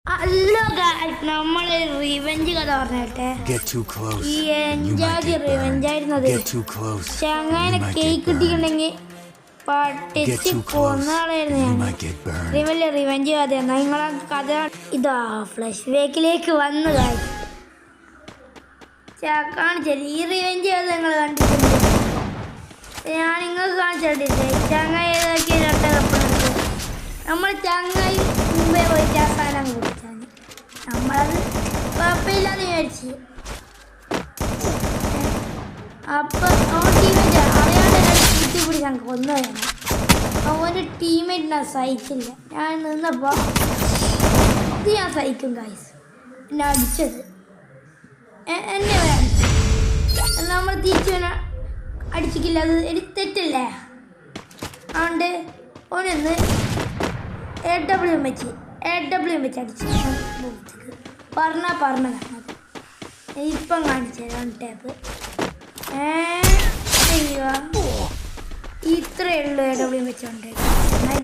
Hello guys, നമ്മൾ revenge കഥ പറഞ്ഞിട്ടെ. ഈ എൻജോയ് റിവെഞ്ച് ആയിരുന്നത്. ചങ്ങനെ കേക്ക് കിട്ടിയിട്ടുണ്ടെങ്കിൽ പട്ടിച്ച് കൊന്നാളായിരുന്നു ഞാൻ. വലിയ റിവെഞ്ച് കഥയാണ്. നിങ്ങളെ കഥ ഇതാ ഫ്ലഷ് ബാക്കിലേക്ക് വന്നു ഗായ്സ്. കാണിച്ചല്ലേ ഈ റിവെഞ്ച് കഥ നിങ്ങൾ കണ്ടിട്ടുണ്ട്. ഞാൻ നിങ്ങൾക്ക് കാണിച്ചിട്ടില്ലേ ചങ്ങായി ഏതാക്കിയ രണ്ട കപ്പുണ്ട്. നമ്മൾ ചങ്ങായി മുമ്പേ പോയിട്ട് ആ സാധനം കുടിച്ചാൽ നമ്മളത് കുഴപ്പമില്ലാന്ന് വിചാരിച്ചു. അപ്പം അവൻ ടീമേറ്റ് അറിയാണ്ട് കുത്തിപ്പിടിക്കാൻ കൊന്നുകയാണ്. അവൻ്റെ ടീമേറ്റിനെ സഹിച്ചില്ല. ഞാൻ നിന്നപ്പോൾ ഇത് ഞാൻ സഹിക്കും ഗായ്സ്. എന്നെ അടിച്ചത് എന്നെ അടിച്ചു. നമ്മൾ തിരിച്ചു അടിച്ചിട്ടില്ല. അത് എനിക്ക് തെറ്റല്ലേ. അതുകൊണ്ട് ഓനൊന്ന് എ ഡബ്ല്യു വെച്ച് അടിച്ചു. പറഞ്ഞത് ഇപ്പം കാണിച്ചു തരാം ടേപ്പ്. ഇത്രയേ ഉള്ളൂ എ ഡബ്ല്യു വെച്ചുകൊണ്ട്.